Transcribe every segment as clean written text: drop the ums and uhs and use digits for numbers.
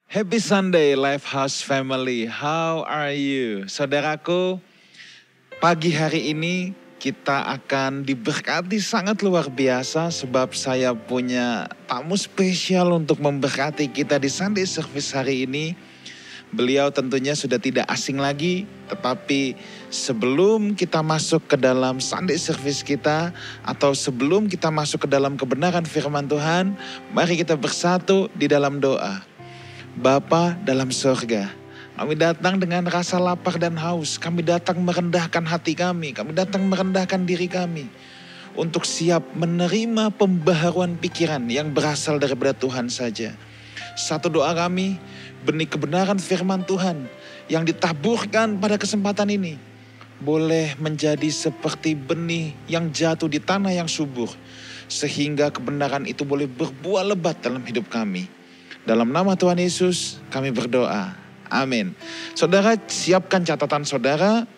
Happy Sunday Lifehouse Family, how are you? Saudaraku, pagi hari ini kita akan diberkati sangat luar biasa sebab saya punya tamu spesial untuk memberkati kita di Sunday Service hari ini. Beliau tentunya sudah tidak asing lagi, tetapi sebelum kita masuk ke dalam Sunday Service kita atau sebelum kita masuk ke dalam kebenaran firman Tuhan, mari kita bersatu di dalam doa. Bapa dalam surga, kami datang dengan rasa lapar dan haus. Kami datang merendahkan hati kami datang merendahkan diri kami untuk siap menerima pembaharuan pikiran yang berasal daripada Tuhan saja. Satu doa kami, benih kebenaran firman Tuhan yang ditaburkan pada kesempatan ini boleh menjadi seperti benih yang jatuh di tanah yang subur, sehingga kebenaran itu boleh berbuah lebat dalam hidup kami. Dalam nama Tuhan Yesus kami berdoa. Amin. Saudara, siapkan catatan saudara,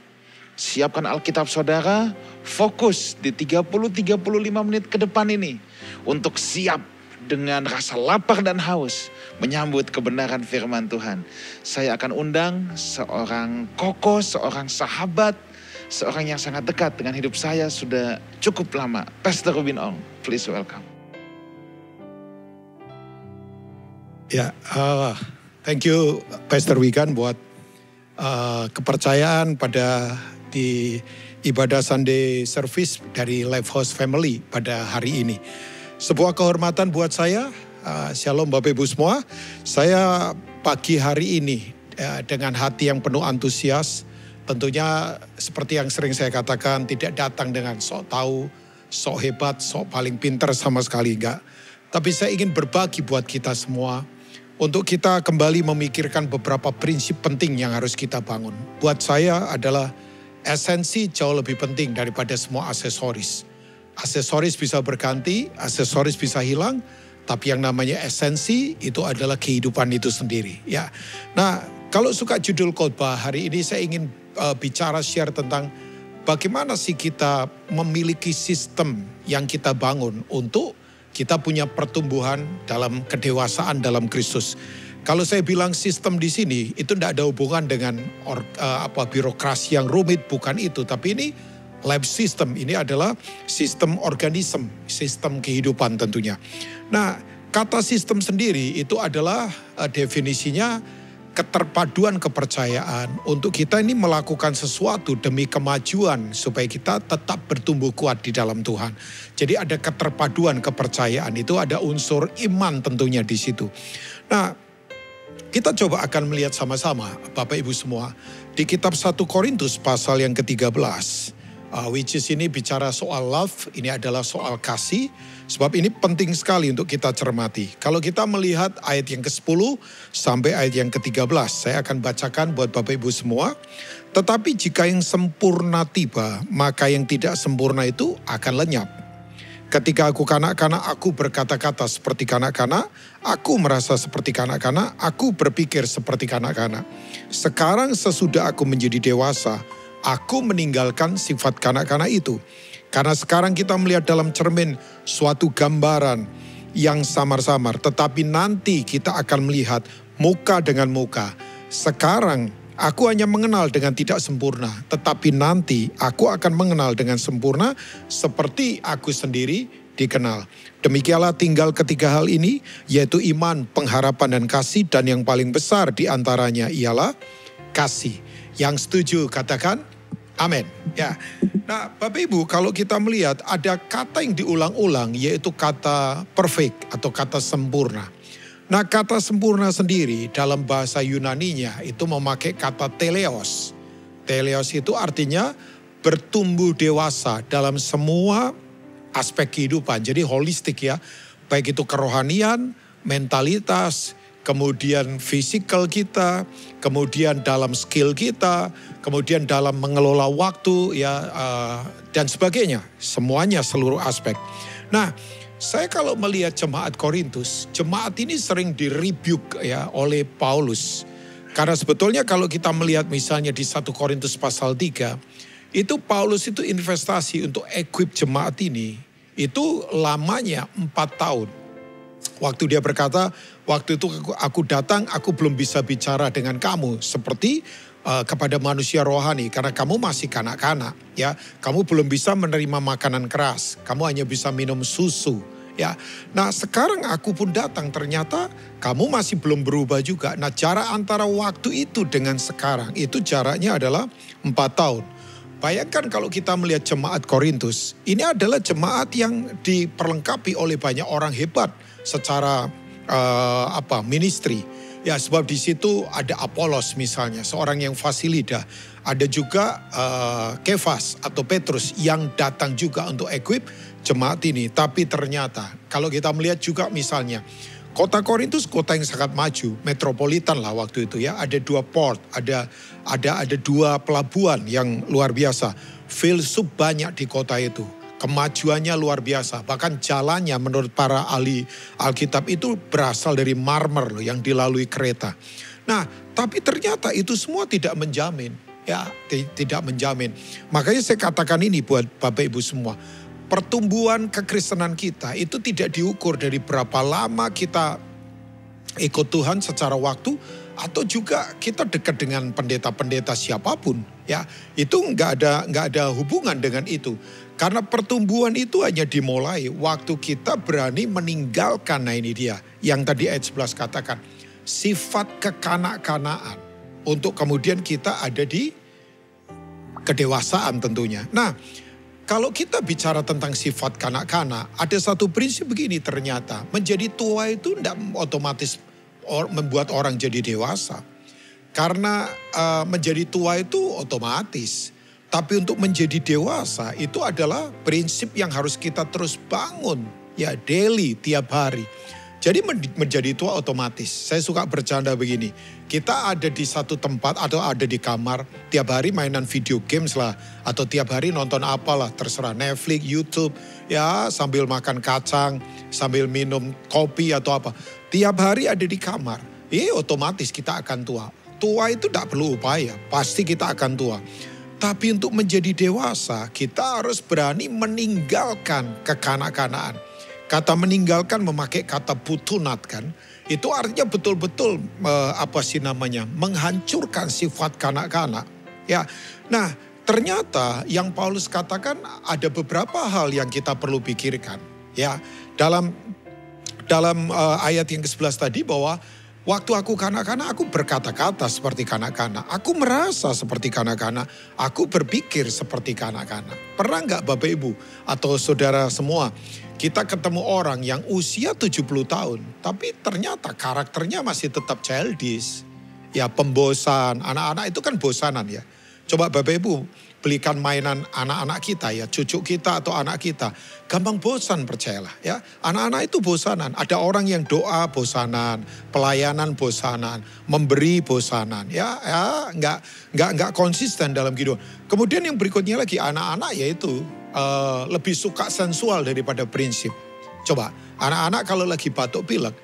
siapkan Alkitab saudara, fokus di 30-35 menit ke depan ini untuk siap dengan rasa lapar dan haus menyambut kebenaran firman Tuhan. Saya akan undang seorang koko, seorang sahabat, seorang yang sangat dekat dengan hidup saya sudah cukup lama. Pastor Ruben Ong, please welcome. Ya, thank you Pastor Wigan buat kepercayaan pada di ibadah Sunday Service dari Lifehouse Family pada hari ini. Sebuah kehormatan buat saya, Shalom Bapak Ibu semua. Saya pagi hari ini dengan hati yang penuh antusias, tentunya seperti yang sering saya katakan, tidak datang dengan sok tahu, sok hebat, sok paling pintar, sama sekali enggak. Tapi saya ingin berbagi buat kita semua, untuk kita kembali memikirkan beberapa prinsip penting yang harus kita bangun. Buat saya adalah esensi jauh lebih penting daripada semua aksesoris. Aksesoris bisa berganti, aksesoris bisa hilang, tapi yang namanya esensi itu adalah kehidupan itu sendiri. Ya, nah kalau suka judul khotbah hari ini saya ingin bicara share tentang bagaimana sih kita memiliki sistem yang kita bangun untuk kita punya pertumbuhan dalam kedewasaan dalam Kristus. Kalau saya bilang sistem di sini itu tidak ada hubungan dengan birokrasi yang rumit, bukan itu. Tapi ini life system, ini adalah sistem organisme, sistem kehidupan tentunya. Nah, kata sistem sendiri itu adalah definisinya keterpaduan kepercayaan untuk kita ini melakukan sesuatu demi kemajuan supaya kita tetap bertumbuh kuat di dalam Tuhan. Jadi ada keterpaduan kepercayaan, itu ada unsur iman tentunya di situ. Nah, kita coba akan melihat sama-sama Bapak Ibu semua di kitab 1 Korintus pasal yang ke-13. Which is ini bicara soal love, ini adalah soal kasih. Sebab ini penting sekali untuk kita cermati. Kalau kita melihat ayat yang ke-10 sampai ayat yang ke-13, saya akan bacakan buat Bapak Ibu semua. Tetapi jika yang sempurna tiba, maka yang tidak sempurna itu akan lenyap. Ketika aku kanak-kanak, aku berkata-kata seperti kanak-kanak, aku merasa seperti kanak-kanak, aku berpikir seperti kanak-kanak. Sekarang sesudah aku menjadi dewasa, aku meninggalkan sifat kanak-kanak itu. Karena sekarang kita melihat dalam cermin suatu gambaran yang samar-samar. Tetapi nanti kita akan melihat muka dengan muka. Sekarang aku hanya mengenal dengan tidak sempurna. Tetapi nanti aku akan mengenal dengan sempurna seperti aku sendiri dikenal. Demikianlah tinggal ketiga hal ini, yaitu iman, pengharapan, dan kasih. Dan yang paling besar di antaranya ialah kasih. Yang setuju katakan amin. Ya. Nah, Bapak Ibu, kalau kita melihat ada kata yang diulang-ulang, yaitu kata perfect atau kata sempurna. Nah, kata sempurna sendiri dalam bahasa Yunaninya itu memakai kata teleos. Teleos itu artinya bertumbuh dewasa dalam semua aspek kehidupan. Jadi holistik ya, baik itu kerohanian, mentalitas, kemudian fisikal kita, kemudian dalam skill kita, kemudian dalam mengelola waktu ya dan sebagainya. Semuanya seluruh aspek. Nah, saya kalau melihat jemaat Korintus, jemaat ini sering di-rebuke ya oleh Paulus. Karena sebetulnya kalau kita melihat misalnya di 1 Korintus pasal 3, itu Paulus itu investasi untuk equip jemaat ini, itu lamanya 4 tahun. Waktu dia berkata, waktu itu aku datang, aku belum bisa bicara dengan kamu seperti kepada manusia rohani karena kamu masih kanak-kanak, ya. Kamu belum bisa menerima makanan keras, kamu hanya bisa minum susu, ya. Nah, sekarang aku pun datang, ternyata kamu masih belum berubah juga. Nah, jarak antara waktu itu dengan sekarang itu jaraknya adalah 4 tahun. Bayangkan kalau kita melihat jemaat Korintus, ini adalah jemaat yang diperlengkapi oleh banyak orang hebat secara ministry. Ya, sebab di situ ada Apolos misalnya, seorang yang fasilida. Ada juga Kefas atau Petrus yang datang juga untuk equip jemaat ini. Tapi ternyata kalau kita melihat juga misalnya, kota Korintus kota yang sangat maju, metropolitan lah waktu itu ya. Ada 2 port, ada 2 pelabuhan yang luar biasa. Filsuf banyak di kota itu. Kemajuannya luar biasa. Bahkan jalannya menurut para ahli Alkitab itu berasal dari marmer yang dilalui kereta. Nah, tapi ternyata itu semua tidak menjamin. Ya, tidak menjamin. Makanya saya katakan ini buat Bapak Ibu semua. Pertumbuhan kekristenan kita itu tidak diukur dari berapa lama kita ikut Tuhan secara waktu atau juga kita dekat dengan pendeta-pendeta siapapun, ya. Itu nggak ada hubungan dengan itu. Karena pertumbuhan itu hanya dimulai waktu kita berani meninggalkan, nah ini dia yang tadi ayat 11 katakan, sifat kekanak-kanaan untuk kemudian kita ada di kedewasaan tentunya. Nah, kalau kita bicara tentang sifat kanak-kanak, ada satu prinsip begini ternyata. Menjadi tua itu tidak otomatis membuat orang jadi dewasa. Karena menjadi tua itu otomatis. Tapi untuk menjadi dewasa itu adalah prinsip yang harus kita terus bangun. Ya, daily, tiap hari. Jadi menjadi tua otomatis. Saya suka bercanda begini. Kita ada di satu tempat atau ada di kamar. Tiap hari mainan video games lah. Atau tiap hari nonton apalah. Terserah Netflix, YouTube. Ya, sambil makan kacang. Sambil minum kopi atau apa. Tiap hari ada di kamar. Otomatis kita akan tua. Tua itu tidak perlu upaya. Pasti kita akan tua. Tapi untuk menjadi dewasa, kita harus berani meninggalkan kekanak-kanaan. Kata meninggalkan memakai kata putunat kan. Itu artinya betul-betul menghancurkan sifat kanak-kanak. Ya. Nah, ternyata yang Paulus katakan ada beberapa hal yang kita perlu pikirkan. Ya, dalam ayat yang ke-11 tadi bahwa waktu aku kanak-kanak, aku berkata-kata seperti kanak-kanak. Aku merasa seperti kanak-kanak. Aku berpikir seperti kanak-kanak. Pernah nggak Bapak Ibu atau saudara semua, kita ketemu orang yang usia 70 tahun. Tapi ternyata karakternya masih tetap childish. Ya, pembosan. Anak-anak itu kan bosanan ya. Coba Bapak Ibu belikan mainan anak-anak kita ya, cucu kita atau anak kita. Gampang bosan, percayalah ya. Anak-anak itu bosanan. Ada orang yang doa bosanan, pelayanan bosanan, memberi bosanan. Ya nggak konsisten dalam kehidupan. Kemudian yang berikutnya lagi anak-anak yaitu lebih suka sensual daripada prinsip. Coba anak-anak kalau lagi batuk pilek,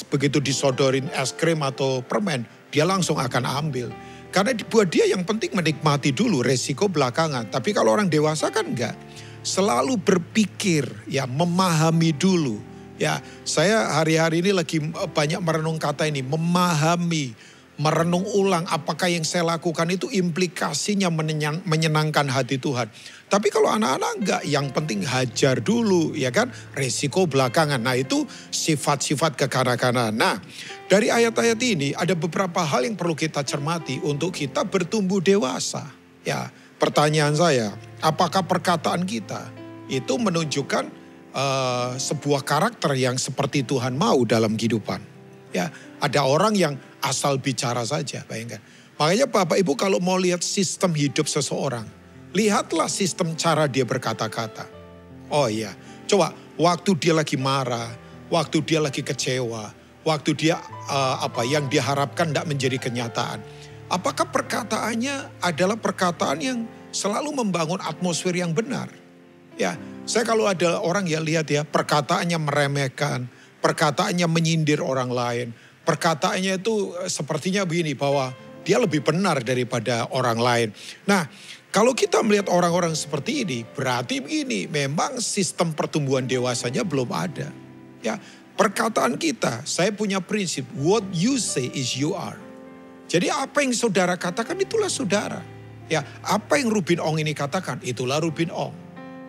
begitu disodorin es krim atau permen, dia langsung akan ambil. Karena buat dia yang penting menikmati dulu, resiko belakangan. Tapi kalau orang dewasa kan enggak. Selalu berpikir, ya memahami dulu. Ya, saya hari-hari ini lagi banyak merenung kata ini, memahami, merenung ulang apakah yang saya lakukan itu implikasinya menyenangkan hati Tuhan. Tapi kalau anak-anak enggak, yang penting hajar dulu, ya kan, resiko belakangan. Nah, itu sifat-sifat kekanak-kanakan. Nah, dari ayat-ayat ini ada beberapa hal yang perlu kita cermati untuk kita bertumbuh dewasa. Ya, pertanyaan saya, apakah perkataan kita itu menunjukkan sebuah karakter yang seperti Tuhan mau dalam kehidupan? Ya, ada orang yang asal bicara saja, bayangkan. Makanya Bapak Ibu kalau mau lihat sistem hidup seseorang, lihatlah sistem cara dia berkata-kata. Oh iya, coba waktu dia lagi marah, waktu dia lagi kecewa, waktu dia yang dia harapkan tidak menjadi kenyataan. Apakah perkataannya adalah perkataan yang selalu membangun atmosfer yang benar? Ya, saya kalau ada orang yang lihat ya, perkataannya meremehkan, perkataannya menyindir orang lain, perkataannya itu sepertinya begini bahwa dia lebih benar daripada orang lain. Nah, kalau kita melihat orang-orang seperti ini, berarti begini, memang sistem pertumbuhan dewasanya belum ada. Ya, perkataan kita, saya punya prinsip, what you say is you are. Jadi apa yang saudara katakan itulah saudara. Ya, apa yang Ruben Ong ini katakan, itulah Ruben Ong.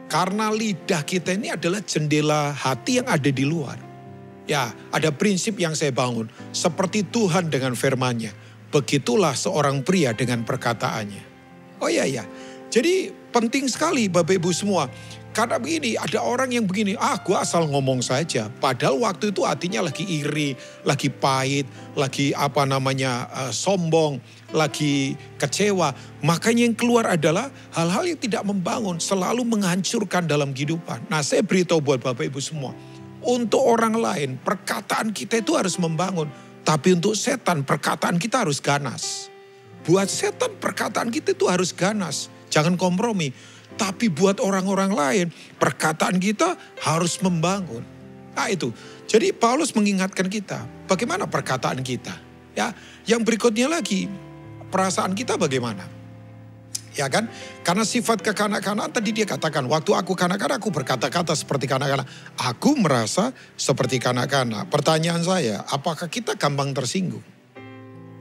Karena lidah kita ini adalah jendela hati yang ada di luar. Ya, ada prinsip yang saya bangun. Seperti Tuhan dengan firman-Nya, begitulah seorang pria dengan perkataannya. Oh iya, ya. Jadi penting sekali Bapak Ibu semua. Karena begini, ada orang yang begini, gue asal ngomong saja. Padahal waktu itu hatinya lagi iri, lagi pahit, lagi sombong, lagi kecewa. Makanya yang keluar adalah hal-hal yang tidak membangun, selalu menghancurkan dalam kehidupan. Nah, saya beritahu buat Bapak Ibu semua. Untuk orang lain, perkataan kita itu harus membangun. Tapi untuk setan, perkataan kita harus ganas. Buat setan, perkataan kita itu harus ganas. Jangan kompromi. Tapi buat orang-orang lain, perkataan kita harus membangun. Nah itu. Jadi Paulus mengingatkan kita, bagaimana perkataan kita. Ya, yang berikutnya lagi, perasaan kita bagaimana. Ya kan? Karena sifat kekanak-kanakan tadi dia katakan, waktu aku kanak-kanak aku berkata-kata seperti kanak-kanak. Aku merasa seperti kanak-kanak. Pertanyaan saya, apakah kita gampang tersinggung?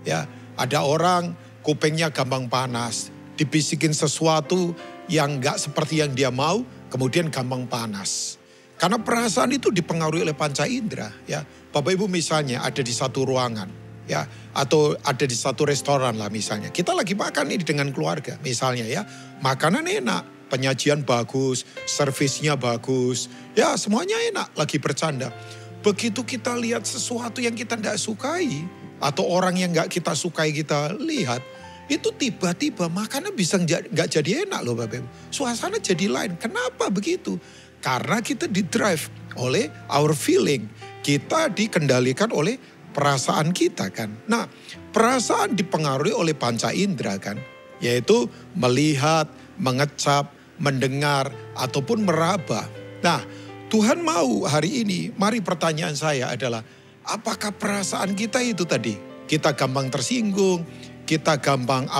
Ya, ada orang kupingnya gampang panas, dibisikin sesuatu yang gak seperti yang dia mau, kemudian gampang panas. Karena perasaan itu dipengaruhi oleh panca indera. Ya, Bapak Ibu misalnya ada di satu ruangan, ya, atau ada di satu restoran lah misalnya. Kita lagi makan ini dengan keluarga misalnya ya. Makanan enak, penyajian bagus, servisnya bagus. Ya semuanya enak, lagi bercanda. Begitu kita lihat sesuatu yang kita tidak sukai, atau orang yang gak kita sukai kita lihat, itu tiba-tiba makanan bisa gak jadi enak loh Bapak Ibu. Suasana jadi lain. Kenapa begitu? Karena kita di-drive oleh our feeling. Kita dikendalikan oleh perasaan kita kan. Nah, perasaan dipengaruhi oleh panca indera kan. Yaitu melihat, mengecap, mendengar, ataupun meraba. Nah, Tuhan mau hari ini, mari pertanyaan saya adalah, apakah perasaan kita itu tadi? Kita gampang tersinggung, kita gampang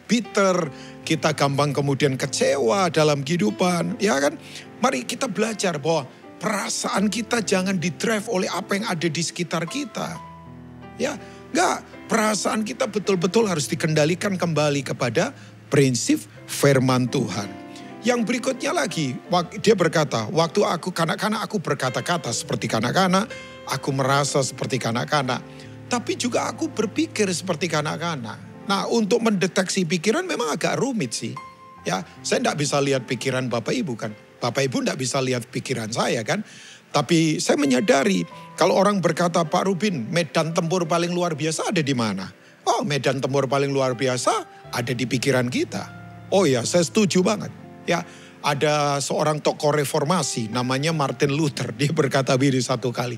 bitter, kita gampang kemudian kecewa dalam kehidupan. Ya kan? Mari kita belajar bahwa perasaan kita jangan di-drive oleh apa yang ada di sekitar kita. Ya, enggak. Perasaan kita betul-betul harus dikendalikan kembali kepada prinsip firman Tuhan. Yang berikutnya lagi, dia berkata, waktu aku kanak-kanak aku berkata-kata seperti kanak-kanak, aku merasa seperti kanak-kanak. Tapi juga aku berpikir seperti kanak-kanak. Nah, untuk mendeteksi pikiran memang agak rumit sih. Ya, saya enggak bisa lihat pikiran Bapak Ibu kan. Bapak Ibu enggak bisa lihat pikiran saya kan. Tapi saya menyadari kalau orang berkata, Pak Ruben, medan tempur paling luar biasa ada di mana? Oh, medan tempur paling luar biasa ada di pikiran kita. Oh ya, saya setuju banget. Ya, ada seorang tokoh reformasi namanya Martin Luther. Dia berkata begini satu kali,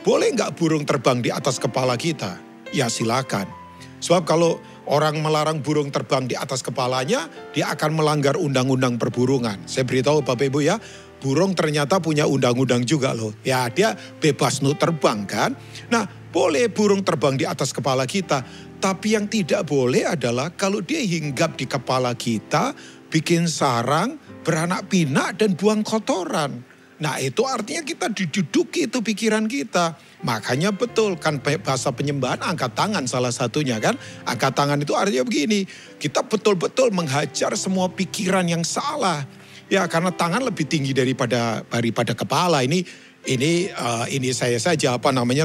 boleh nggak burung terbang di atas kepala kita? Ya silakan. Sebab kalau orang melarang burung terbang di atas kepalanya, dia akan melanggar undang-undang perburungan. Saya beritahu Bapak Ibu ya, burung ternyata punya undang-undang juga loh. Ya dia bebas terbang kan. Nah boleh burung terbang di atas kepala kita. Tapi yang tidak boleh adalah kalau dia hinggap di kepala kita, bikin sarang, beranak pinak dan buang kotoran. Nah itu artinya kita diduduki itu pikiran kita. Makanya betul kan bahasa penyembahan angkat tangan salah satunya kan. Angkat tangan itu artinya begini. Kita betul-betul menghajar semua pikiran yang salah. Ya karena tangan lebih tinggi daripada kepala. Ini saya saja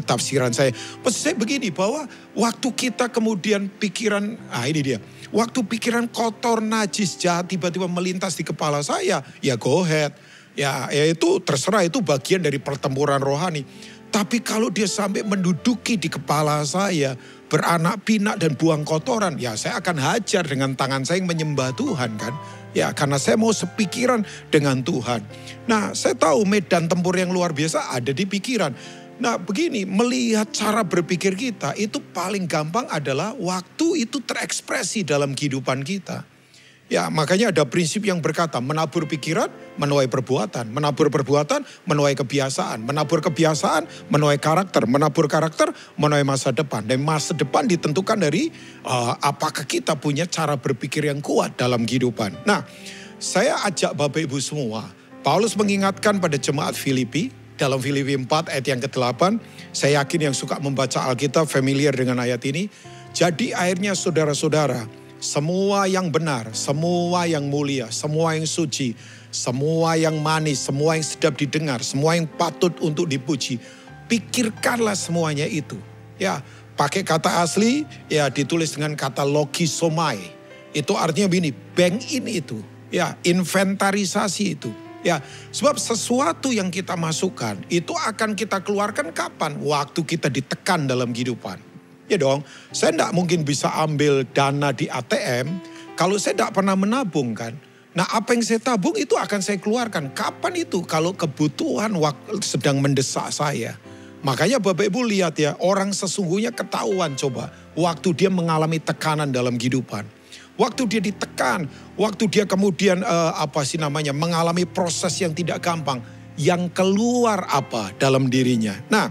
tafsiran saya. Maksud saya begini bahwa waktu kita kemudian pikiran, ini dia. Waktu pikiran kotor, najis, jahat tiba-tiba melintas di kepala saya. Ya go ahead. Ya itu terserah, itu bagian dari pertempuran rohani. Tapi kalau dia sampai menduduki di kepala saya, beranak pinak dan buang kotoran, ya saya akan hajar dengan tangan saya yang menyembah Tuhan kan. Ya karena saya mau sepikiran dengan Tuhan. Nah saya tahu medan tempur yang luar biasa ada di pikiran. Nah begini, melihat cara berpikir kita itu paling gampang adalah waktu itu terekspresi dalam kehidupan kita. Ya makanya ada prinsip yang berkata menabur pikiran, menuai perbuatan. Menabur perbuatan, menuai kebiasaan. Menabur kebiasaan, menuai karakter. Menabur karakter, menuai masa depan. Dan masa depan ditentukan dari apakah kita punya cara berpikir yang kuat dalam kehidupan. Nah saya ajak Bapak Ibu semua, Paulus mengingatkan pada jemaat Filipi, dalam Filipi 4 ayat yang ke-8. Saya yakin yang suka membaca Alkitab familiar dengan ayat ini. Jadi akhirnya saudara-saudara, semua yang benar, semua yang mulia, semua yang suci, semua yang manis, semua yang sedap didengar, semua yang patut untuk dipuji, pikirkanlah semuanya itu. Ya, pakai kata asli, ya ditulis dengan kata logisomai. Itu artinya begini, bank in itu, ya inventarisasi itu. Ya, sebab sesuatu yang kita masukkan itu akan kita keluarkan kapan? Waktu kita ditekan dalam kehidupan. Ya dong, saya tidak mungkin bisa ambil dana di ATM kalau saya tidak pernah menabung kan. Nah apa yang saya tabung itu akan saya keluarkan. Kapan itu? Kalau kebutuhan sedang mendesak saya. Makanya Bapak Ibu lihat ya, orang sesungguhnya ketahuan coba. Waktu dia mengalami tekanan dalam kehidupan. Waktu dia ditekan, waktu dia kemudian mengalami proses yang tidak gampang. Yang keluar apa dalam dirinya. Nah,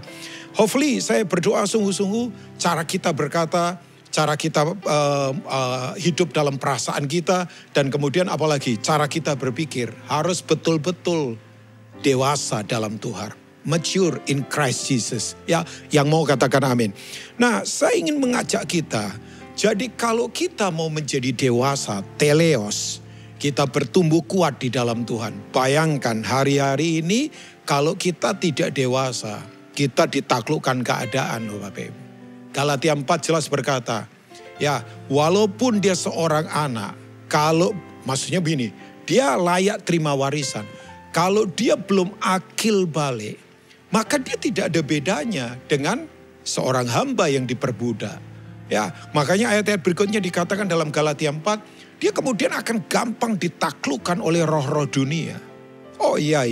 hopefully saya berdoa sungguh-sungguh cara kita berkata, cara kita hidup dalam perasaan kita. Dan kemudian apalagi cara kita berpikir harus betul-betul dewasa dalam Tuhan. Mature in Christ Jesus. Ya, yang mau katakan amin. Nah, saya ingin mengajak kita. Jadi kalau kita mau menjadi dewasa, teleos, kita bertumbuh kuat di dalam Tuhan. Bayangkan hari-hari ini kalau kita tidak dewasa, kita ditaklukkan keadaan loh Bapak Ibu. Galatia 4 jelas berkata, ya walaupun dia seorang anak, kalau maksudnya begini, dia layak terima warisan. Kalau dia belum akil balik, maka dia tidak ada bedanya dengan seorang hamba yang diperbudak. Ya, makanya ayat-ayat berikutnya dikatakan dalam Galatia 4, dia kemudian akan gampang ditaklukkan oleh roh-roh dunia. Oh iya.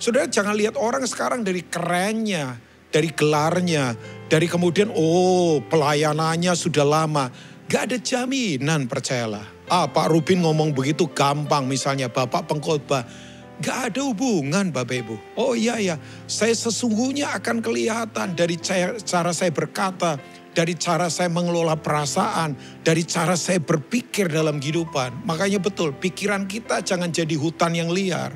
Saudara jangan lihat orang sekarang dari kerennya, dari gelarnya, dari kemudian pelayanannya sudah lama. Gak ada jaminan percayalah. Pak Rubin ngomong begitu gampang misalnya Bapak pengkhotbah. Gak ada hubungan Bapak Ibu. Oh iya, saya sesungguhnya akan kelihatan dari cara saya berkata, dari cara saya mengelola perasaan, dari cara saya berpikir dalam kehidupan. Makanya betul, pikiran kita jangan jadi hutan yang liar.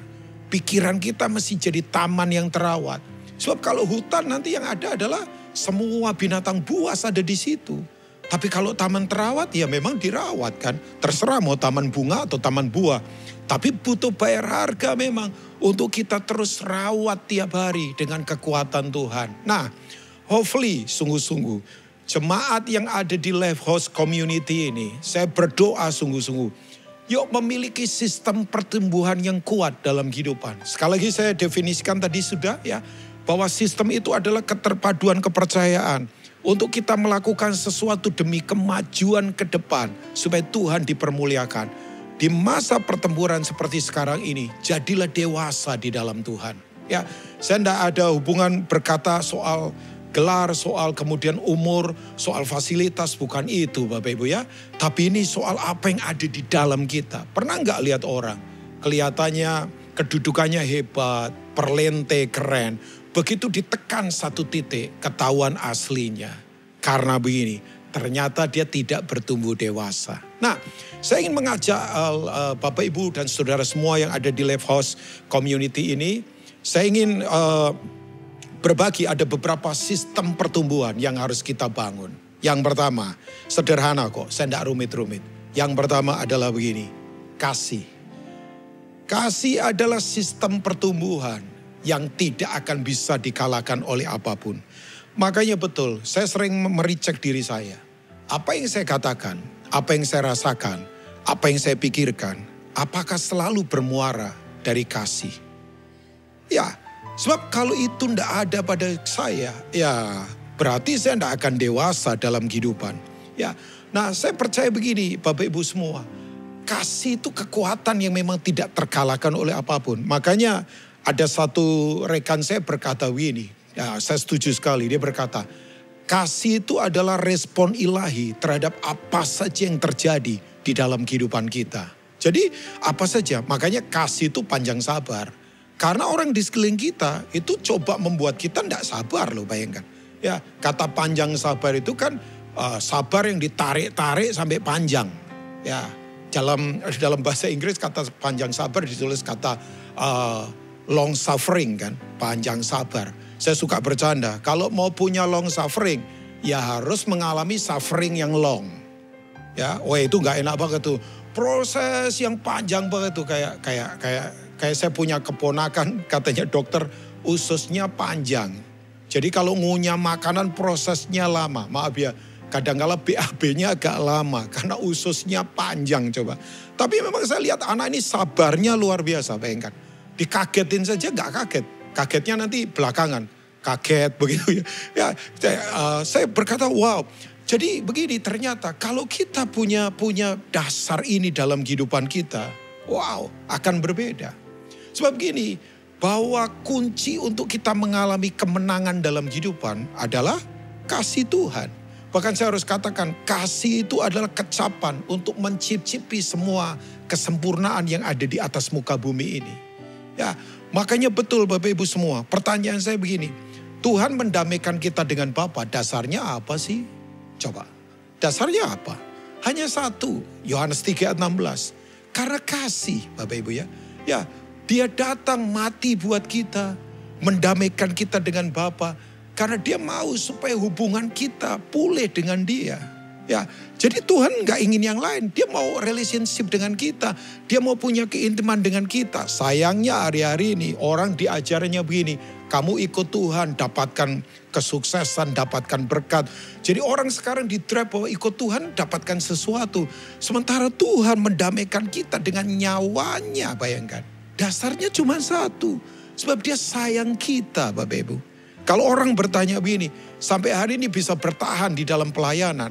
Pikiran kita mesti jadi taman yang terawat. Sebab kalau hutan nanti yang ada adalah semua binatang buas ada di situ. Tapi kalau taman terawat ya memang dirawat kan. Terserah mau taman bunga atau taman buah. Tapi butuh bayar harga memang untuk kita terus rawat tiap hari dengan kekuatan Tuhan. Nah, hopefully sungguh-sungguh jemaat yang ada di Life House Community ini, saya berdoa sungguh-sungguh. Yuk memiliki sistem pertumbuhan yang kuat dalam kehidupan. Sekali lagi saya definisikan tadi sudah ya, bahwa sistem itu adalah keterpaduan kepercayaan. Untuk kita melakukan sesuatu demi kemajuan ke depan, supaya Tuhan dipermuliakan. Di masa pertempuran seperti sekarang ini, jadilah dewasa di dalam Tuhan. Ya, saya tidak ada hubungan berkata soal gelar, soal kemudian umur, soal fasilitas, bukan itu Bapak Ibu ya. Tapi ini soal apa yang ada di dalam kita. Pernah nggak lihat orang, kelihatannya kedudukannya hebat, perlente, keren. Begitu ditekan satu titik, ketahuan aslinya. Karena begini, ternyata dia tidak bertumbuh dewasa. Nah, saya ingin mengajak Bapak Ibu dan saudara semua yang ada di Life House Community ini, saya ingin berbagi ada beberapa sistem pertumbuhan yang harus kita bangun. Yang pertama, sederhana kok, saya tidak rumit-rumit. Yang pertama adalah begini, kasih. Kasih adalah sistem pertumbuhan yang tidak akan bisa dikalahkan oleh apapun. Makanya betul, saya sering mericek diri saya. Apa yang saya katakan, apa yang saya rasakan, apa yang saya pikirkan, apakah selalu bermuara dari kasih? Ya, sebab kalau itu tidak ada pada saya, ya berarti saya tidak akan dewasa dalam kehidupan. Ya, nah saya percaya begini Bapak Ibu semua. Kasih itu kekuatan yang memang tidak terkalahkan oleh apapun. Makanya ada satu rekan saya berkata begini, ya saya setuju sekali. Dia berkata, kasih itu adalah respon ilahi terhadap apa saja yang terjadi di dalam kehidupan kita. Jadi apa saja, makanya kasih itu panjang sabar. Karena orang di sekeliling kita itu coba membuat kita tidak sabar loh, bayangkan. Ya, kata panjang sabar itu kan sabar yang ditarik-tarik sampai panjang. Ya, dalam bahasa Inggris kata panjang sabar ditulis kata long suffering kan, panjang sabar. Saya suka bercanda, kalau mau punya long suffering, ya harus mengalami suffering yang long. Ya, wah itu nggak enak banget tuh. Proses yang panjang banget tuh, kayak saya punya keponakan, katanya dokter ususnya panjang. Jadi kalau ngunyah makanan prosesnya lama, maaf ya. Kadang-kala BAB-nya agak lama karena ususnya panjang coba. Tapi memang saya lihat anak ini sabarnya luar biasa, bayangkan. Dikagetin saja nggak kaget. Kagetnya nanti belakangan. Kaget begitu ya. Saya berkata wow. Jadi begini, ternyata kalau kita punya dasar ini dalam kehidupan kita, wow, akan berbeda. Sebab begini, bahwa kunci untuk kita mengalami kemenangan dalam kehidupan adalah kasih Tuhan. Bahkan saya harus katakan, kasih itu adalah kecapan untuk mencicipi semua kesempurnaan yang ada di atas muka bumi ini. Ya, makanya betul Bapak Ibu semua, pertanyaan saya begini, Tuhan mendamaikan kita dengan Bapa, dasarnya apa sih? Coba, dasarnya apa? Hanya satu, Yohanes 3 ayat 16. Karena kasih Bapak Ibu ya. Ya, dia datang mati buat kita, mendamaikan kita dengan Bapa. Karena dia mau supaya hubungan kita pulih dengan dia. Ya, jadi Tuhan nggak ingin yang lain. Dia mau relationship dengan kita. Dia mau punya keintiman dengan kita. Sayangnya hari-hari ini orang diajarnya begini. Kamu ikut Tuhan, dapatkan kesuksesan, dapatkan berkat. Jadi orang sekarang di-trap bahwa ikut Tuhan dapatkan sesuatu. Sementara Tuhan mendamaikan kita dengan nyawanya, bayangkan. Dasarnya cuma satu. Sebab dia sayang kita Bapak Ibu. Kalau orang bertanya begini, sampai hari ini bisa bertahan di dalam pelayanan.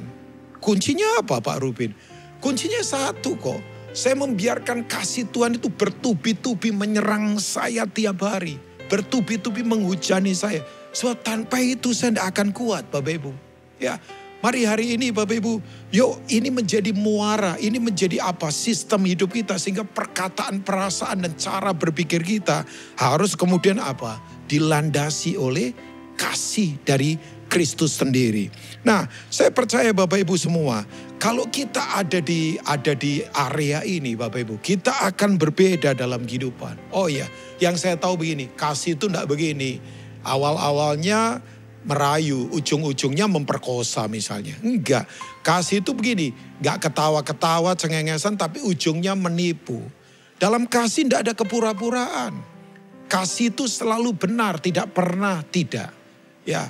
Kuncinya apa Pak Rubin? Kuncinya satu kok. Saya membiarkan kasih Tuhan itu bertubi-tubi menyerang saya tiap hari. Bertubi-tubi menghujani saya. Sebab tanpa itu saya tidak akan kuat Bapak Ibu. Ya, mari hari ini Bapak Ibu, yuk ini menjadi muara, ini menjadi apa? Sistem hidup kita sehingga perkataan, perasaan dan cara berpikir kita harus kemudian apa? Dilandasi oleh kasih dari Kristus sendiri. Nah, saya percaya Bapak Ibu semua, kalau kita ada di area ini Bapak Ibu, kita akan berbeda dalam kehidupan. Oh iya, yang saya tahu begini, kasih itu enggak begini. Awal-awalnya merayu, ujung-ujungnya memperkosa misalnya. Enggak, kasih itu begini, enggak ketawa-ketawa, cengengesan, tapi ujungnya menipu. Dalam kasih enggak ada kepura-puraan. Kasih itu selalu benar, tidak pernah tidak. Ya,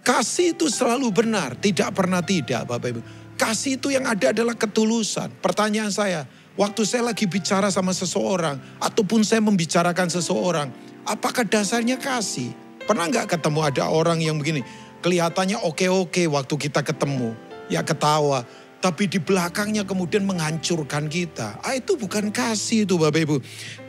kasih itu selalu benar, tidak pernah tidak Bapak Ibu. Kasih itu yang ada adalah ketulusan. Pertanyaan saya, waktu saya lagi bicara sama seseorang, ataupun saya membicarakan seseorang, apakah dasarnya kasih? Pernah nggak ketemu ada orang yang begini, kelihatannya oke-oke waktu kita ketemu, ya ketawa. Tapi di belakangnya kemudian menghancurkan kita. Itu bukan kasih itu Bapak Ibu.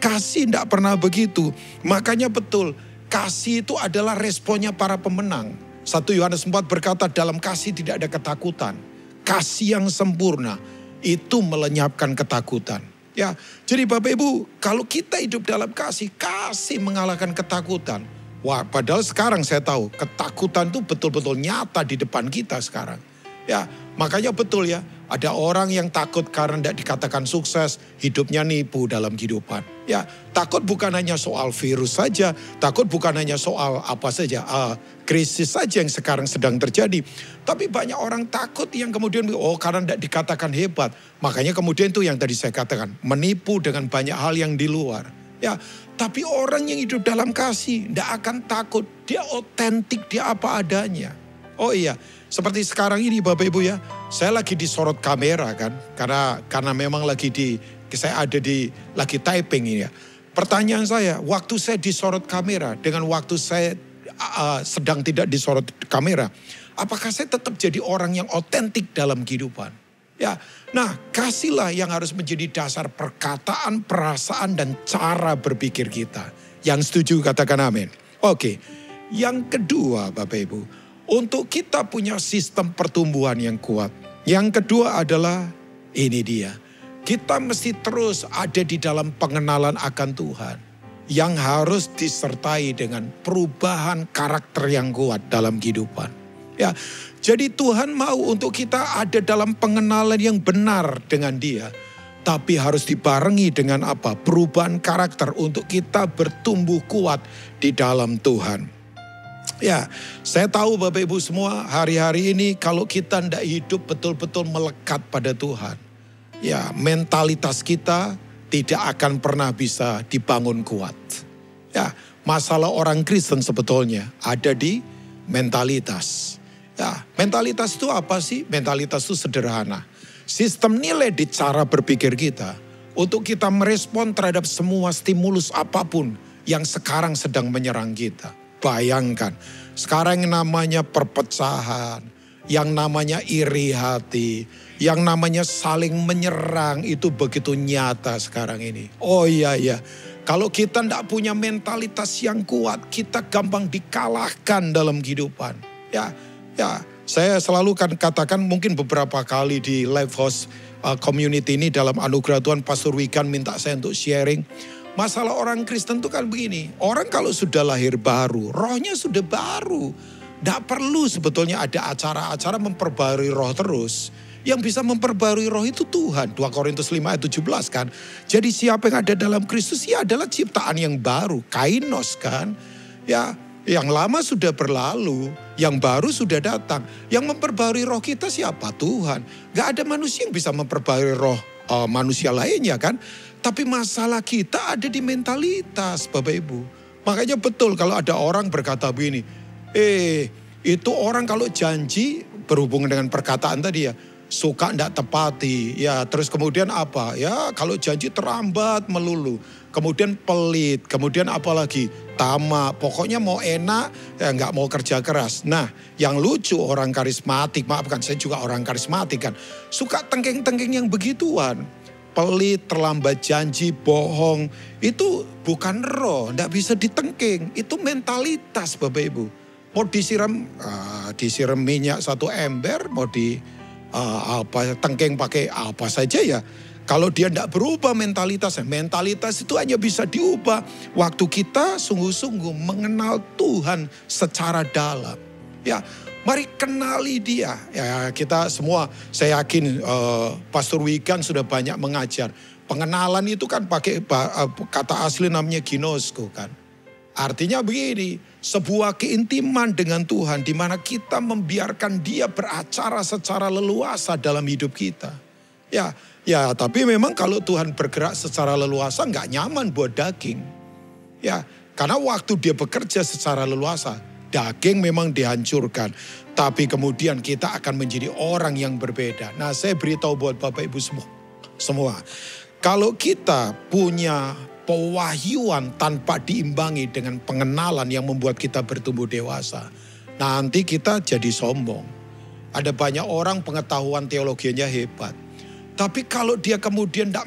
Kasih tidak pernah begitu. Makanya betul, kasih itu adalah responnya para pemenang. 1 Yohanes 4 berkata dalam kasih tidak ada ketakutan. Kasih yang sempurna itu melenyapkan ketakutan. Ya, jadi Bapak Ibu, kalau kita hidup dalam kasih, kasih mengalahkan ketakutan. Wah, padahal sekarang saya tahu ketakutan itu betul-betul nyata di depan kita sekarang. Ya, makanya betul ya, ada orang yang takut karena tidak dikatakan sukses, hidupnya nipu dalam kehidupan. Ya, takut bukan hanya soal virus saja, takut bukan hanya soal apa saja, krisis saja yang sekarang sedang terjadi. Tapi banyak orang takut yang kemudian, karena tidak dikatakan hebat. Makanya kemudian itu yang tadi saya katakan, menipu dengan banyak hal yang di luar. Ya, tapi orang yang hidup dalam kasih tidak akan takut, dia otentik, dia apa adanya. Oh iya, seperti sekarang ini Bapak Ibu ya, saya lagi disorot kamera kan, karena memang lagi lagi typing ini ya. Pertanyaan saya, waktu saya disorot kamera dengan waktu saya sedang tidak disorot kamera, apakah saya tetap jadi orang yang otentik dalam kehidupan? Ya, nah kasihlah yang harus menjadi dasar perkataan, perasaan dan cara berpikir kita. Yang setuju katakan amin. Oke, yang kedua Bapak Ibu, untuk kita punya sistem pertumbuhan yang kuat. Yang kedua adalah ini dia. Kita mesti terus ada di dalam pengenalan akan Tuhan. Yang harus disertai dengan perubahan karakter yang kuat dalam kehidupan. Ya, jadi Tuhan mau untuk kita ada dalam pengenalan yang benar dengan Dia. Tapi harus dibarengi dengan apa? Perubahan karakter untuk kita bertumbuh kuat di dalam Tuhan. Ya, saya tahu Bapak Ibu semua hari-hari ini kalau kita tidak hidup betul-betul melekat pada Tuhan. Ya, mentalitas kita tidak akan pernah bisa dibangun kuat. Ya, masalah orang Kristen sebetulnya ada di mentalitas. Ya, mentalitas itu apa sih? Mentalitas itu sederhana. Sistem nilai di cara berpikir kita untuk kita merespon terhadap semua stimulus apapun yang sekarang sedang menyerang kita. Bayangkan, sekarang yang namanya perpecahan, yang namanya iri hati, yang namanya saling menyerang itu begitu nyata sekarang ini. Oh iya, kalau kita tidak punya mentalitas yang kuat, kita gampang dikalahkan dalam kehidupan. Ya, saya selalu kan katakan mungkin beberapa kali di Life House Community ini dalam anugerah Tuhan, Pastor Wikan minta saya untuk sharing. Masalah orang Kristen itu kan begini, orang kalau sudah lahir baru, rohnya sudah baru. Tidak perlu sebetulnya ada acara-acara memperbarui roh terus. Yang bisa memperbarui roh itu Tuhan. 2 Korintus 5 ayat 17 kan. Jadi siapa yang ada dalam Kristus ya adalah ciptaan yang baru. Kainos kan. Ya, yang lama sudah berlalu, yang baru sudah datang. Yang memperbarui roh kita siapa? Tuhan. Gak ada manusia yang bisa memperbarui roh manusia lainnya kan. Tapi masalah kita ada di mentalitas Bapak Ibu. Makanya betul kalau ada orang berkata begini, itu orang kalau janji berhubungan dengan perkataan tadi ya, suka tidak tepati, ya terus kemudian apa, ya kalau janji terlambat melulu, kemudian pelit, kemudian apa lagi, tamak, pokoknya mau enak, ya nggak mau kerja keras. Nah yang lucu orang karismatik, maafkan saya juga orang karismatik kan, suka tengking-tengking yang begituan. Pelit, terlambat janji, bohong, itu bukan roh, tidak bisa ditengking, itu mentalitas Bapak Ibu. Mau disiram minyak 1 ember, mau tengking pakai apa saja ya. Kalau dia tidak berubah mentalitas itu hanya bisa diubah waktu kita sungguh-sungguh mengenal Tuhan secara dalam. Ya, mari kenali dia. Ya, kita semua, saya yakin Pastor Wikan sudah banyak mengajar. Pengenalan itu kan pakai kata asli namanya ginosko kan. Artinya begini, sebuah keintiman dengan Tuhan di mana kita membiarkan dia beracara secara leluasa dalam hidup kita. Ya, tapi memang kalau Tuhan bergerak secara leluasa nggak nyaman buat daging. Ya, karena waktu dia bekerja secara leluasa, daging memang dihancurkan. Tapi kemudian kita akan menjadi orang yang berbeda. Nah, saya beritahu buat Bapak Ibu semua. Kalau kita punya pewahyuan tanpa diimbangi dengan pengenalan yang membuat kita bertumbuh dewasa, nanti kita jadi sombong. Ada banyak orang pengetahuan teologinya hebat. Tapi kalau dia kemudian tidak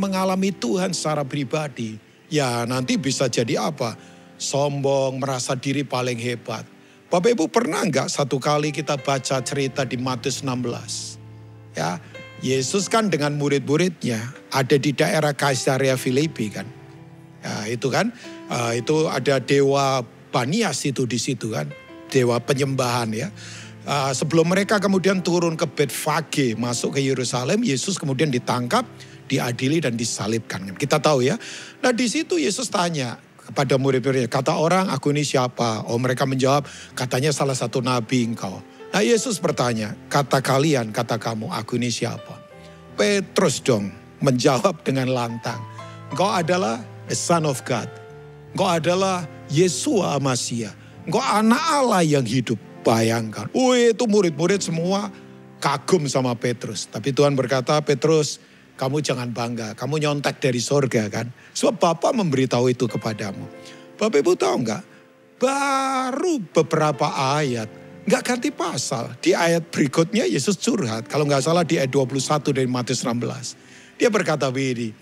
mengalami Tuhan secara pribadi, ya nanti bisa jadi apa? Sombong, merasa diri paling hebat. Bapak Ibu pernah enggak satu kali kita baca cerita di Matius 16? Ya, Yesus kan dengan murid-muridnya ada di daerah Kaisarea Filipi kan. Ya, itu kan, itu ada dewa Banias itu di situ kan. Dewa penyembahan ya. Sebelum mereka kemudian turun ke Betfage masuk ke Yerusalem, Yesus kemudian ditangkap, diadili dan disalibkan. Kita tahu ya. Nah di situ Yesus tanya kepada murid-muridnya, kata orang aku ini siapa? Oh mereka menjawab, katanya salah satu nabi engkau. Nah Yesus bertanya, kata kalian, kata kamu, aku ini siapa? Petrus dong menjawab dengan lantang, engkau adalah the Son of God. Engkau adalah Yesua Masia. Engkau anak Allah yang hidup. Bayangkan, itu murid-murid semua kagum sama Petrus. Tapi Tuhan berkata, Petrus, kamu jangan bangga, kamu nyontek dari sorga kan. Sebab Bapa memberitahu itu kepadamu. Bapak Ibu tahu enggak? Baru beberapa ayat, enggak ganti pasal. Di ayat berikutnya Yesus curhat. Kalau enggak salah di ayat 21 dari Matius 16. Dia berkata begini,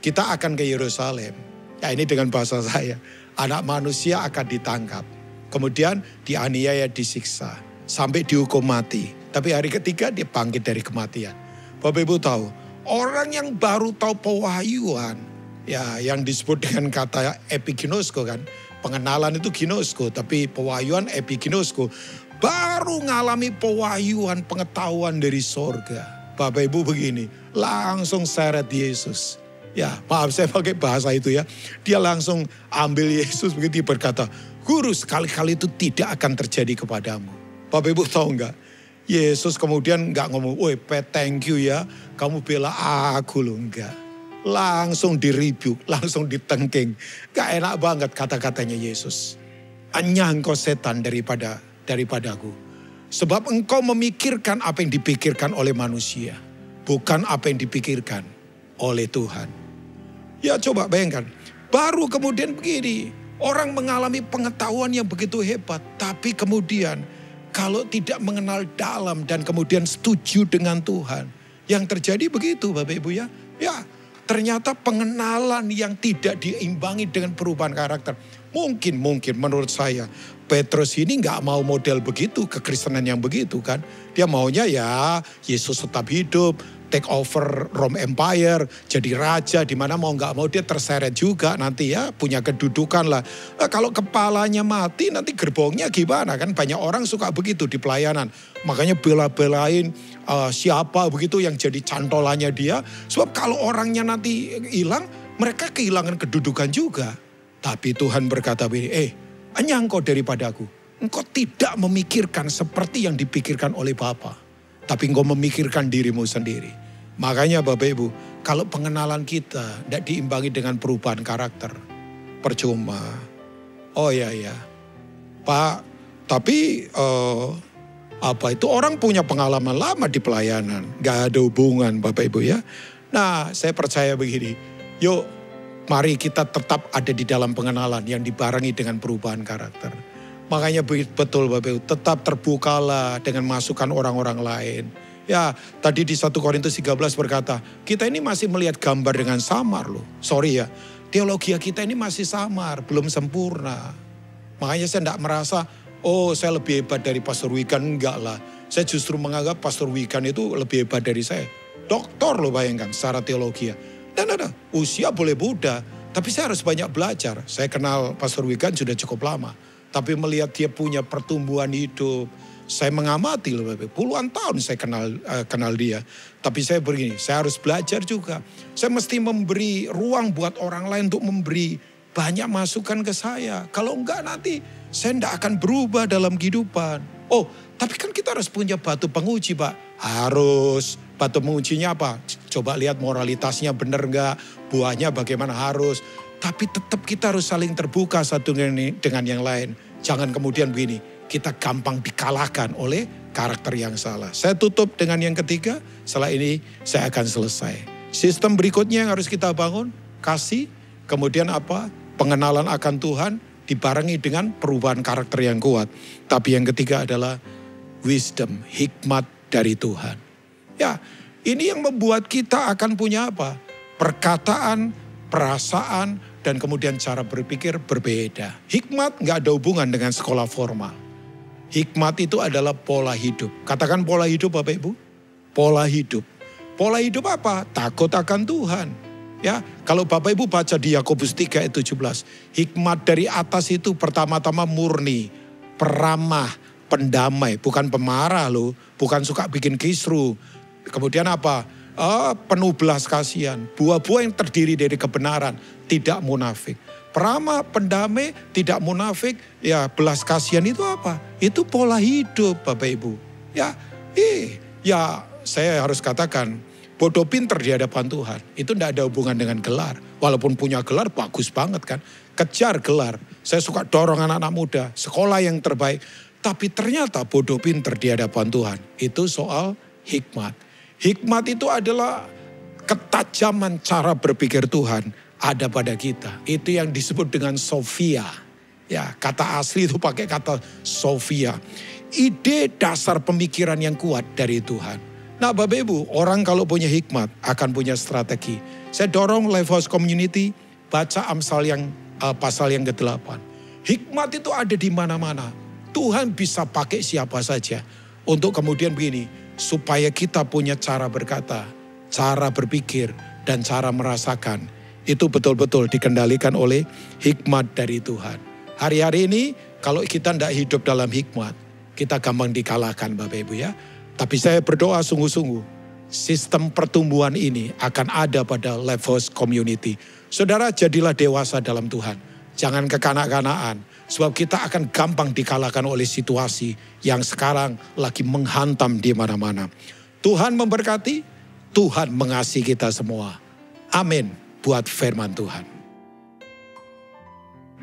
kita akan ke Yerusalem. Ya ini dengan bahasa saya. Anak manusia akan ditangkap. Kemudian dianiaya, disiksa. Sampai dihukum mati. Tapi hari ketiga dia bangkit dari kematian. Bapak Ibu tahu, orang yang baru tahu pewahyuan, ya yang disebut dengan kata epiginosko kan. Pengenalan itu ginosko, tapi pewahyuan epiginosko. Baru ngalami pewahyuan, pengetahuan dari sorga. Bapak Ibu begini, langsung seret Yesus. Ya, maaf saya pakai bahasa itu ya. Dia langsung ambil Yesus begitu berkata, Guru, sekali-kali itu tidak akan terjadi kepadamu. Bapak Ibu tahu enggak? Yesus kemudian enggak ngomong, woi thank you ya, kamu bela aku loh, enggak. Langsung diribuk, langsung ditengking. Gak enak banget kata-katanya Yesus. Anyah engkau setan daripadaku. Sebab engkau memikirkan apa yang dipikirkan oleh manusia. Bukan apa yang dipikirkan oleh Tuhan. Ya coba bayangkan, baru kemudian begini, orang mengalami pengetahuan yang begitu hebat, tapi kemudian kalau tidak mengenal dalam dan kemudian setuju dengan Tuhan, yang terjadi begitu Bapak Ibu ya, ya ternyata pengenalan yang tidak diimbangi dengan perubahan karakter. Mungkin menurut saya, Petrus ini gak mau model begitu, kekristenan yang begitu kan. Dia maunya ya Yesus tetap hidup, take over Rome Empire, jadi raja, di mana mau nggak mau dia terseret juga nanti ya, punya kedudukan lah. Nah, kalau kepalanya mati nanti gerbongnya gimana kan? Banyak orang suka begitu di pelayanan. Makanya bela-belain siapa begitu yang jadi cantolannya dia. Sebab kalau orangnya nanti hilang, mereka kehilangan kedudukan juga. Tapi Tuhan berkata begini, hanya engkau daripadaku. Engkau tidak memikirkan seperti yang dipikirkan oleh Bapa. Tapi engkau memikirkan dirimu sendiri. Makanya Bapak Ibu, kalau pengenalan kita tidak diimbangi dengan perubahan karakter, percuma. Oh ya, Pak, tapi orang punya pengalaman lama di pelayanan. Gak ada hubungan Bapak Ibu ya. Nah saya percaya begini, yuk mari kita tetap ada di dalam pengenalan yang dibarengi dengan perubahan karakter. Makanya betul Bapak Ibu, tetap terbukalah dengan masukan orang-orang lain. Ya, tadi di 1 Korintus 13 berkata, kita ini masih melihat gambar dengan samar loh. Sorry ya, teologi kita ini masih samar, belum sempurna. Makanya saya tidak merasa, saya lebih hebat dari Pastor Wigan, enggak lah. Saya justru menganggap Pastor Wigan itu lebih hebat dari saya. Doktor loh bayangkan, secara teologi. Dan usia boleh muda, tapi saya harus banyak belajar. Saya kenal Pastor Wigan sudah cukup lama. Tapi melihat dia punya pertumbuhan hidup. Saya mengamati loh Bapak. Puluhan tahun saya kenal dia. Tapi saya begini, saya harus belajar juga. Saya mesti memberi ruang buat orang lain untuk memberi banyak masukan ke saya. Kalau enggak nanti saya enggak akan berubah dalam kehidupan. Tapi kan kita harus punya batu penguji Pak. Harus. Batu pengujinya apa? Coba lihat moralitasnya benar enggak. Buahnya bagaimana harus. Tapi tetap kita harus saling terbuka satu dengan yang lain. Jangan kemudian begini, kita gampang dikalahkan oleh karakter yang salah. Saya tutup dengan yang ketiga, setelah ini saya akan selesai. Sistem berikutnya yang harus kita bangun, kasih, kemudian apa? Pengenalan akan Tuhan dibarengi dengan perubahan karakter yang kuat. Tapi yang ketiga adalah wisdom, hikmat dari Tuhan. Ya, ini yang membuat kita akan punya apa? Perkataan, perasaan, dan kemudian cara berpikir berbeda. Hikmat nggak ada hubungan dengan sekolah formal. Hikmat itu adalah pola hidup. Katakan pola hidup Bapak Ibu. Pola hidup. Pola hidup apa? Takut akan Tuhan. Ya, kalau Bapak Ibu baca di Yakobus 3 ayat 17. Hikmat dari atas itu pertama-tama murni, peramah, pendamai. Bukan pemarah loh, bukan suka bikin kisru. Kemudian apa? Penuh belas kasihan, buah-buah yang terdiri dari kebenaran, tidak munafik. Peramah, pendamai, tidak munafik, ya belas kasihan itu apa? Itu pola hidup Bapak Ibu. Ya saya harus katakan, bodoh pinter di hadapan Tuhan, itu tidak ada hubungan dengan gelar. Walaupun punya gelar bagus banget kan, kejar gelar. Saya suka dorong anak-anak muda, sekolah yang terbaik. Tapi ternyata bodoh pinter di hadapan Tuhan, itu soal hikmat. Hikmat itu adalah ketajaman cara berpikir Tuhan ada pada kita. Itu yang disebut dengan Sophia. Ya, kata asli itu pakai kata Sophia. Ide dasar pemikiran yang kuat dari Tuhan. Nah Bapak Ibu, orang kalau punya hikmat akan punya strategi. Saya dorong Lifehouse Community baca Amsal yang pasal yang ke-8. Hikmat itu ada di mana-mana. Tuhan bisa pakai siapa saja untuk kemudian begini. Supaya kita punya cara berkata, cara berpikir, dan cara merasakan. Itu betul-betul dikendalikan oleh hikmat dari Tuhan. Hari-hari ini kalau kita tidak hidup dalam hikmat, kita gampang dikalahkan Bapak Ibu ya. Tapi saya berdoa sungguh-sungguh. sistem pertumbuhan ini akan ada pada Lifehouse Community. Saudara, jadilah dewasa dalam Tuhan. Jangan kekanak-kanakan, sebab kita akan gampang dikalahkan oleh situasi yang sekarang lagi menghantam di mana-mana. Tuhan memberkati, Tuhan mengasihi kita semua. Amin buat firman Tuhan.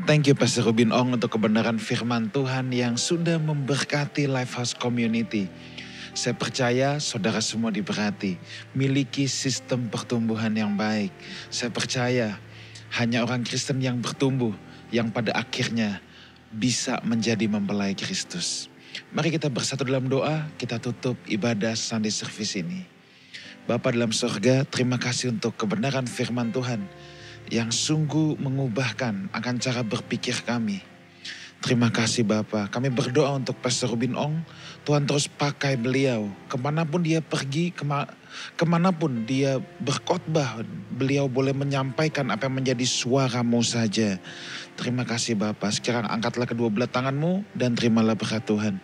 Thank you Pastor Robin Ong untuk kebenaran firman Tuhan yang sudah memberkati Lifehouse Community. Saya percaya saudara semua diberkati, miliki sistem pertumbuhan yang baik. Saya percaya hanya orang Kristen yang bertumbuh, yang pada akhirnya bisa menjadi mempelai Kristus. Mari kita bersatu dalam doa, kita tutup ibadah Sunday Service ini. Bapa dalam surga, terima kasih untuk kebenaran firman Tuhan yang sungguh mengubahkan akan cara berpikir kami. Terima kasih Bapa. Kami berdoa untuk Pastor Robin Ong. Tuhan terus pakai beliau. Kemanapun dia pergi, kemanapun dia berkhotbah, beliau boleh menyampaikan apa yang menjadi suara-Mu saja. Terima kasih Bapa. Sekarang angkatlah kedua belah tangan-Mu dan terimalah berkat Tuhan.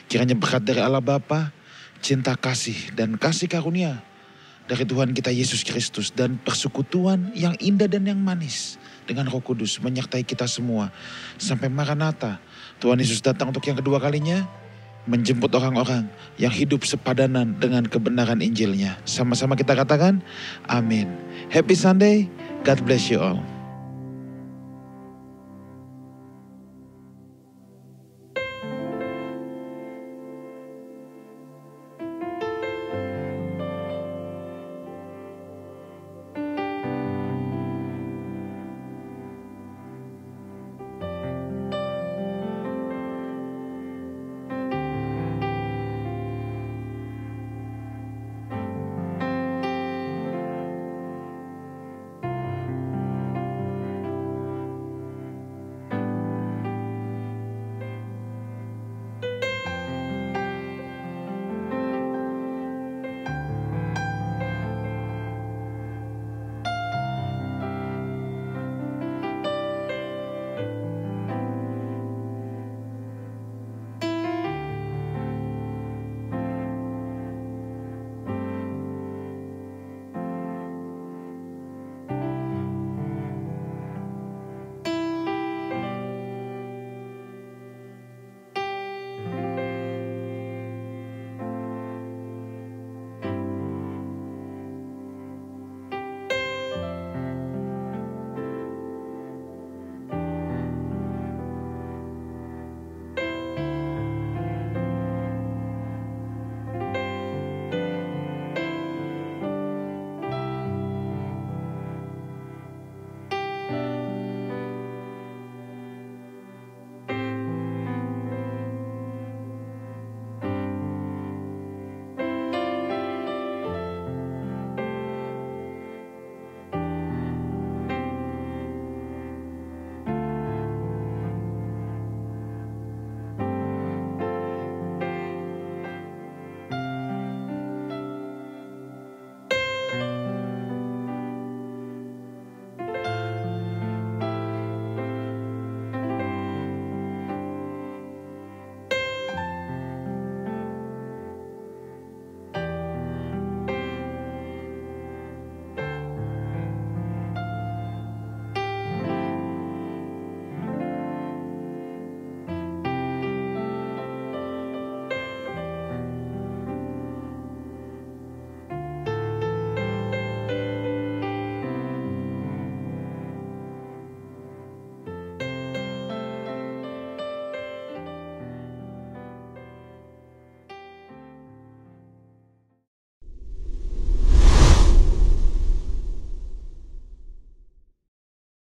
Kiranya berkat dari Allah Bapa, cinta kasih dan kasih karunia dari Tuhan kita Yesus Kristus dan persekutuan yang indah dan yang manis dengan Roh Kudus menyertai kita semua sampai Maranatha. Tuhan Yesus datang untuk yang kedua kalinya, menjemput orang-orang yang hidup sepadanan dengan kebenaran Injilnya. Sama-sama kita katakan, amin. Happy Sunday, God bless you all.